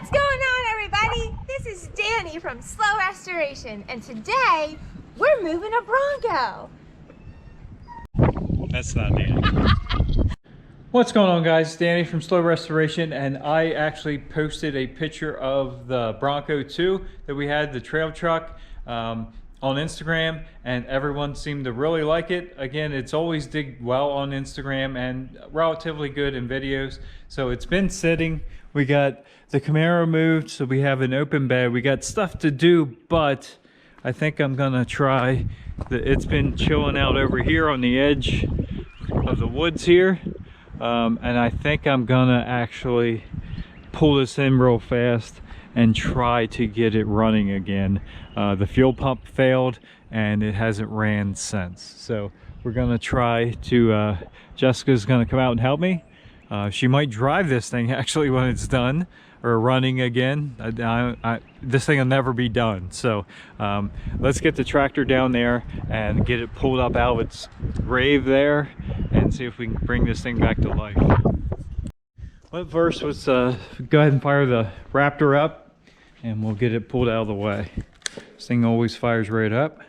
What's going on, everybody? This is Danny from Slow Restoration, and today we're moving a Bronco. That's not Danny. What's going on, guys? Danny from Slow Restoration, and I actually posted a picture of the Bronco II that we had, the trail truck, on Instagram, and everyone seemed to really like it. Again, it's always did well on Instagram and relatively good in videos. So it's been sitting. We got the Camaro moved, so we have an open bed. We got stuff to do, but I think I'm gonna try it's been chilling out over here on the edge of the woods here, and I think I'm gonna actually pull this in real fast and try to get it running again. The fuel pump failed and it hasn't ran since, so we're gonna try to Jessica's gonna come out and help me. She might drive this thing actually when it's done or running again. This thing will never be done, so let's get the tractor down there and get it pulled up out of its grave there and see if we can bring this thing back to life. But first, let's go ahead and fire the Raptor up and we'll get it pulled out of the way. This thing always fires right up.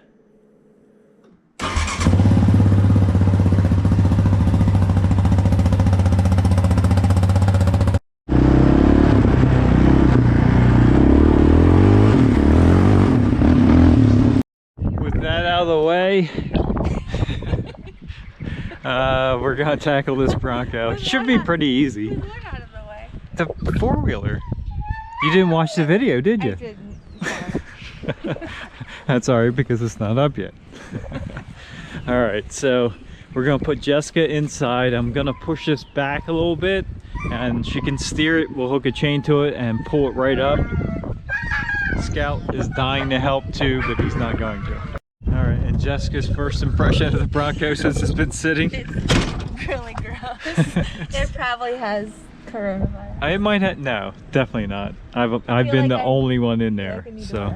Out of the way, we're gonna tackle this Bronco. It should be pretty easy. Out of the way. The four-wheeler. You didn't watch the video, did you? I didn't. That's alright, because it's not up yet. Alright, so we're gonna put Jessica inside. I'm gonna push this back a little bit and she can steer it. We'll hook a chain to it and pull it right up. Scout is dying to help too, but he's not going to. Alright, and Jessica's first impression of the Bronco since it's been sitting? It's really gross. It probably has coronavirus. It might have, no, definitely not. I've been the only one in there, so.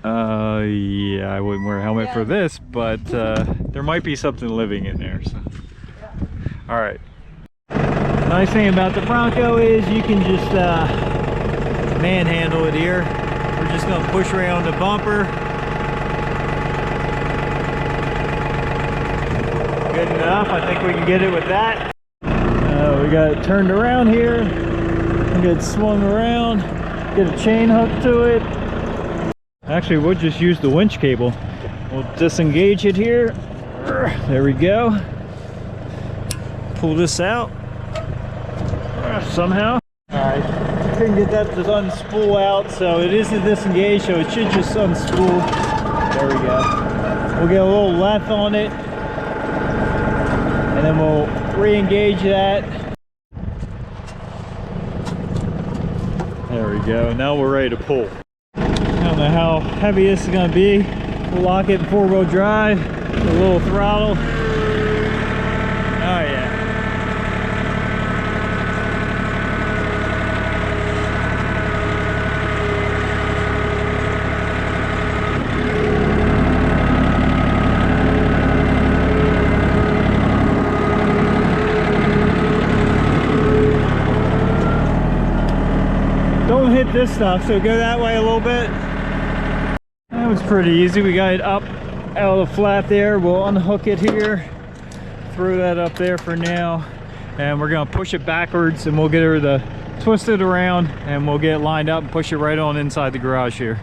Yeah, I wouldn't wear a helmet for this, but there might be something living in there, so. Yeah. Alright. Nice thing about the Bronco is you can just manhandle it here. We're just gonna push around the bumper. Good enough. I think we can get it with that. We got it turned around here. We get it swung around. Get a chain hook to it. Actually, we'll just use the winch cable. We'll disengage it here. There we go. Pull this out somehow. All right, couldn't get that to unspool out, so it isn't disengaged, so it should just unspool. There we go. We'll get a little length on it, and then we'll re-engage that. There we go. Now we're ready to pull. I don't know how heavy this is going to be. We'll lock it in four-wheel drive, a little throttle. Oh yeah. Don't hit this stuff, so go that way a little bit. That was pretty easy. We got it up out of the flat there. We'll unhook it here, throw that up there for now, and we're gonna push it backwards and we'll get her to twist it around and we'll get it lined up and push it right on inside the garage here.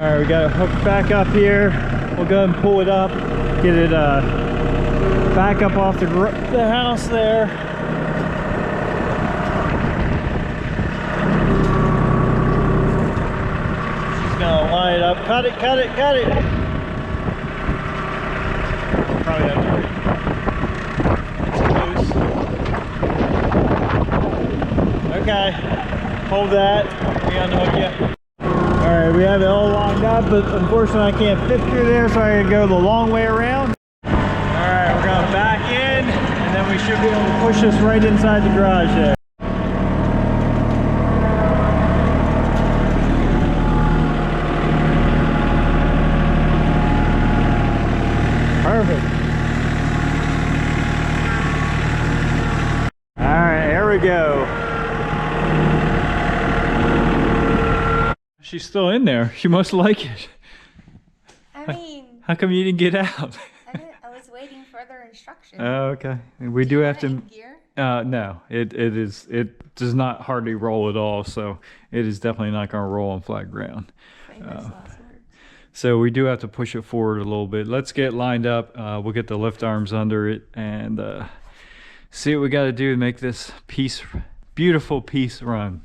All right, we got it hooked back up here. We'll go ahead and pull it up, get it back up off the house there. She's gonna line it up. Cut it, cut it, cut it. Probably have to. It's loose. Okay, hold that. We unhook you. All right. right, we have it all lined up, but unfortunately I can't fit through there, so I gotta go the long way around. All right, we're gonna back in, and then we should be able to push this right inside the garage there. Perfect. All right, here we go. She's still in there. She must like it. I mean, how come you didn't get out? I was waiting for further instructions. Oh, okay. We do have to. Gear? No, it does not hardly roll at all. So it is definitely not going to roll on flat ground. So we do have to push it forward a little bit. Let's get lined up. We'll get the lift arms under it and see what we got to do to make this beautiful piece run.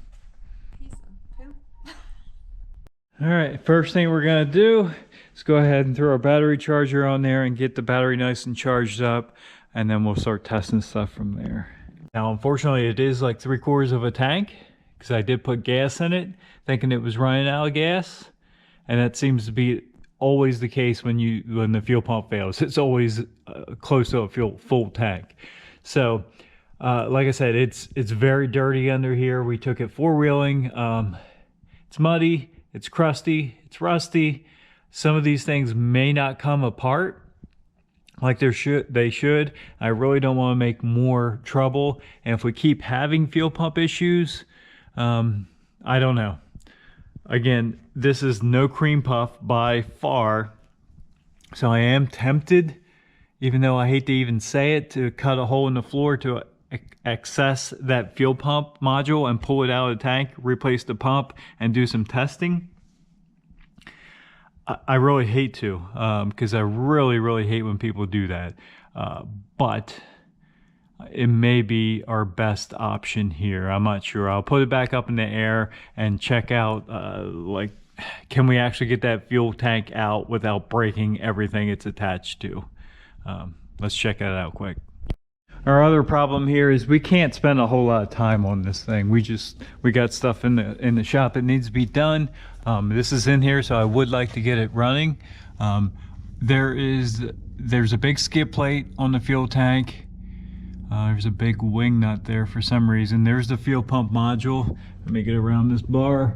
All right, first thing we're gonna do is go ahead and throw our battery charger on there and get the battery nice and charged up, and then we'll start testing stuff from there. Now, unfortunately, it is like 3/4 of a tank because I did put gas in it, thinking it was running out of gas, and that seems to be always the case when the fuel pump fails. It's always close to a full tank. So, like I said, it's very dirty under here. We took it four-wheeling. It's muddy. It's crusty, it's rusty. Some of these things may not come apart like they should. I really don't want to make more trouble. And if we keep having fuel pump issues, I don't know. Again, this is no cream puff by far. So I am tempted, even though I hate to even say it, to cut a hole in the floor to access that fuel pump module and pull it out of the tank, replace the pump, and do some testing. I really hate to, because I really hate when people do that. But it may be our best option here. I'm not sure. I'll put it back up in the air and check out, like, can we actually get that fuel tank out without breaking everything it's attached to? Let's check that out quick. Our other problem here is we can't spend a whole lot of time on this thing. We got stuff in the shop that needs to be done. This is in here, so I would like to get it running. There's a big skid plate on the fuel tank. There's a big wing nut there for some reason. There's the fuel pump module. Let me get around this bar.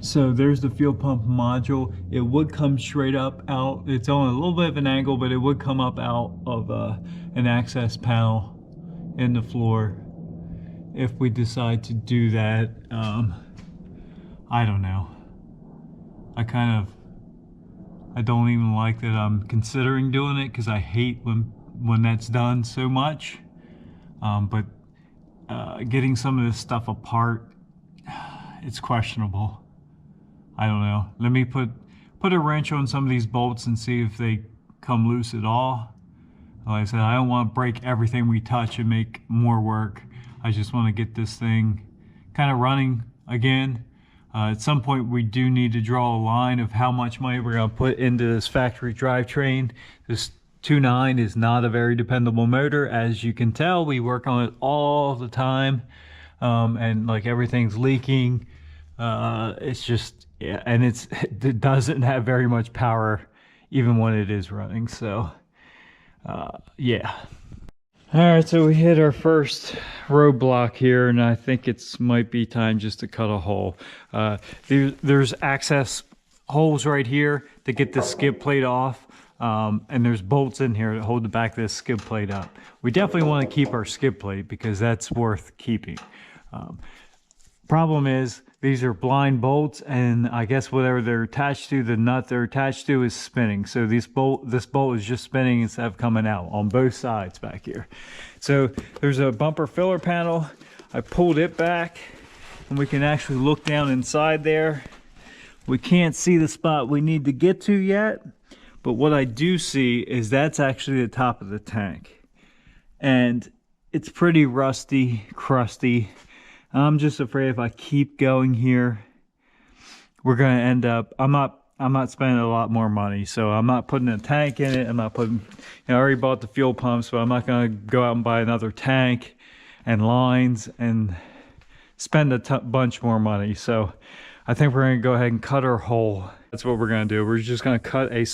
So there's the fuel pump module. It would come straight up out. It's on a little bit of an angle, but it would come up out of an access panel in the floor if we decide to do that. I don't know. I don't even like that I'm considering doing it because I hate when that's done so much. But getting some of this stuff apart, it's questionable. I don't know. Let me put a wrench on some of these bolts and see if they come loose at all. Like I said, I don't want to break everything we touch and make more work. I just want to get this thing kind of running again. At some point, we do need to draw a line of how much money we're going to put into this factory drivetrain. This 2.9 is not a very dependable motor. As you can tell, we work on it all the time. And like everything's leaking. It's just, yeah, and it doesn't have very much power even when it is running. So yeah. All right, so we hit our first roadblock here, and I think it's might be time just to cut a hole. There's access holes right here to get the skid plate off, and there's bolts in here to hold the back of this skid plate up. We definitely want to keep our skid plate because that's worth keeping. Problem is, these are blind bolts, and I guess whatever they're attached to, the nut they're attached to is spinning. So this bolt is just spinning instead of coming out on both sides back here. So there's a bumper filler panel. I pulled it back, and we can actually look down inside there. We can't see the spot we need to get to yet, but what I do see is that's actually the top of the tank. And it's pretty rusty, crusty. I'm just afraid if I keep going here, we're going to end up, I'm not spending a lot more money. So I'm not putting a tank in it. I'm not putting, I already bought the fuel pump, so I'm not going to go out and buy another tank and lines and spend a bunch more money. So I think we're gonna go ahead and cut our hole. That's what we're gonna do. We're just gonna cut a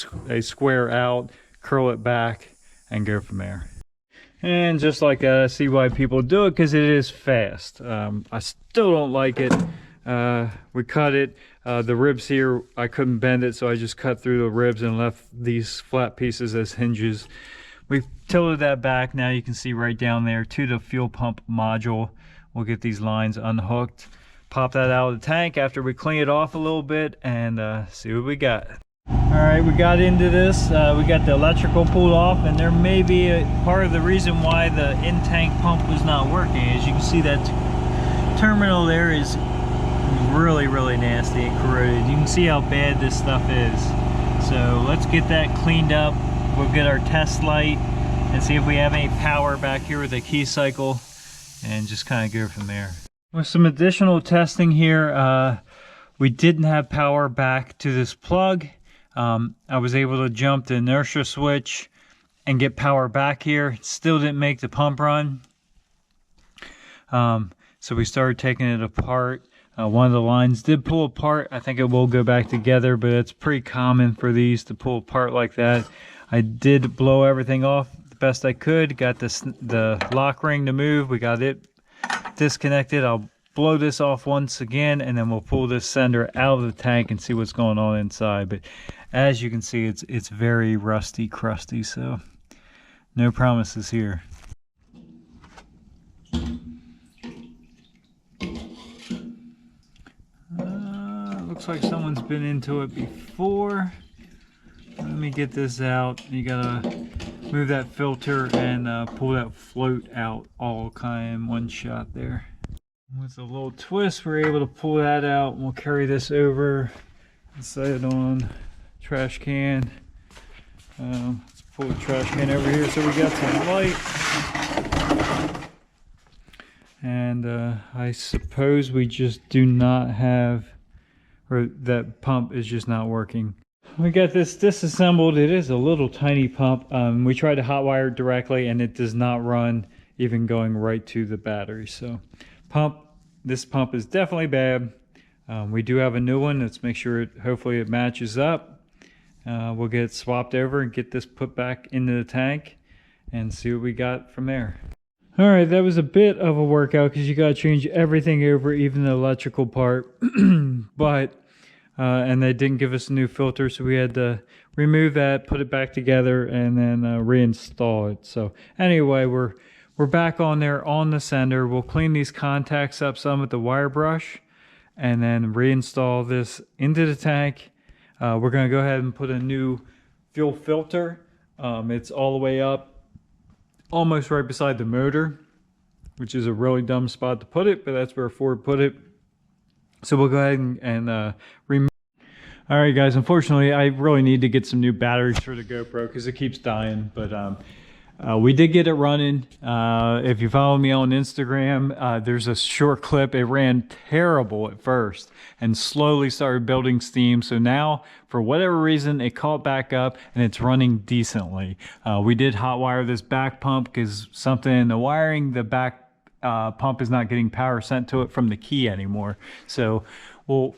square out, curl it back, and go from there. And just like that, I see why people do it, because it is fast. I still don't like it. We cut it. The ribs here, I couldn't bend it, so I just cut through the ribs and left these flat pieces as hinges. We've tilted that back. Now you can see right down there to the fuel pump module. We'll get these lines unhooked, pop that out of the tank after we clean it off a little bit, and see what we got. All right, we got into this. We got the electrical pulled off, and there may be a part of the reason why the in-tank pump was not working. As you can see, that terminal there is really nasty and corroded. You can see how bad this stuff is. So let's get that cleaned up. We'll get our test light and see if we have any power back here with the key cycle, and just kind of go from there. With some additional testing here, we didn't have power back to this plug. I was able to jump the inertia switch and get power back here. Still didn't make the pump run. So we started taking it apart. One of the lines did pull apart. I think it will go back together, but it's pretty common for these to pull apart like that. I did blow everything off the best I could. Got the lock ring to move. We got it disconnected. I'll blow this off once again, and then we'll pull this sender out of the tank and see what's going on inside. But as you can see, it's very rusty, crusty, so no promises here. Looks like someone's been into it before. Let me get this out. You gotta move that filter and pull that float out all kind of in one shot there. With a little twist, we're able to pull that out, and we'll carry this over and set it on trash can. Let's pull the trash can over here so we got some light. And I suppose we just do not have, or that pump is just not working. We got this disassembled. It is a little tiny pump. We tried to hotwire it directly, and it does not run, even going right to the battery. So this pump is definitely bad. We do have a new one. Let's make sure hopefully it matches up. We'll get it swapped over and get this put back into the tank and see what we got from there. All right, that was a bit of a workout because you got to change everything over, even the electrical part. But and they didn't give us a new filter, so we had to remove that, put it back together, and then reinstall it. So anyway, we're back on there on the sender. We'll clean these contacts up some with the wire brush, and then reinstall this into the tank. We're going to go ahead and put a new fuel filter. It's all the way up, almost right beside the motor, which is a really dumb spot to put it, but that's where Ford put it. So we'll go ahead and remove. All right, guys, unfortunately, I really need to get some new batteries for the GoPro because it keeps dying, but we did get it running. If you follow me on Instagram, there's a short clip. It ran terrible at first and slowly started building steam. So now, for whatever reason, it caught back up and it's running decently. We did hotwire this back pump because something in the wiring, the back pump is not getting power sent to it from the key anymore. So we'll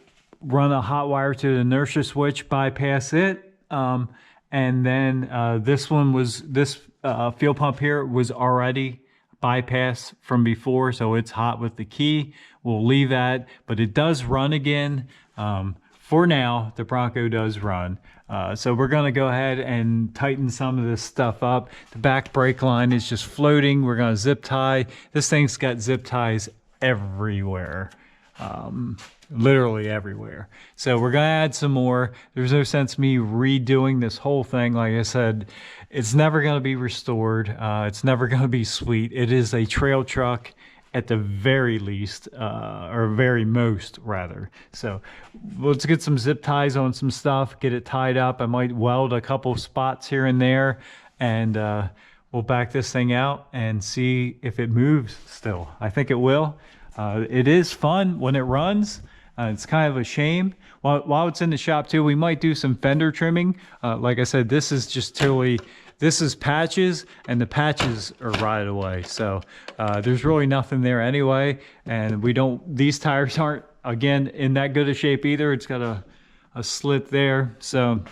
run a hot wire to the inertia switch, bypass it, and then this fuel pump here was already bypassed from before, so it's hot with the key. We'll leave that, but it does run again. For now, the Bronco does run. So we're gonna go ahead and tighten some of this stuff up. The back brake line is just floating. We're gonna zip tie. This thing's got zip ties everywhere. Literally everywhere. So we're gonna add some more. There's no sense me redoing this whole thing. Like I said, it's never gonna be restored. It's never gonna be sweet. It is a trail truck at the very least, or very most rather. So let's get some zip ties on some stuff, get it tied up. I might weld a couple spots here and there, and we'll back this thing out and see if it moves still. I think it will. It is fun when it runs. It's kind of a shame. While it's in the shop too, we might do some fender trimming. Like I said, this is just totally, this is patches, and the patches are rotted away. So there's really nothing there anyway. And these tires aren't again, in that good a shape either. It's got a slit there. So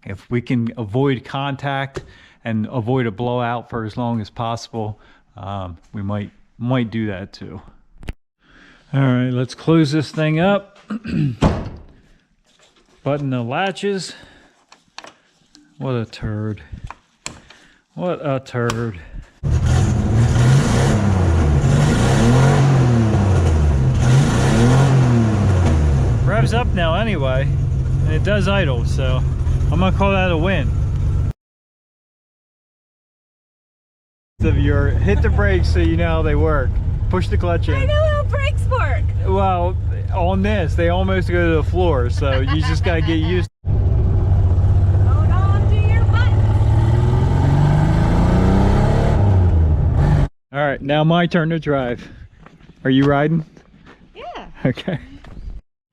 if we can avoid contact and avoid a blowout for as long as possible, we might do that too. All right, let's close this thing up. Button the latches. What a turd. What a turd. Revs up now anyway, and it does idle, so I'm gonna call that a win. Hit the brakes so you know how they work. Push the clutch in. I know how brakes work. Well, on this, they almost go to the floor, so you just gotta get used. Hold on to your button. All right, now my turn to drive. Are you riding? Yeah. Okay.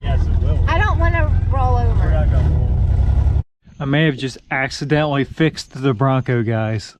Yes, it will. I don't want to roll over. We're not gonna roll. I may have just accidentally fixed the Bronco, guys.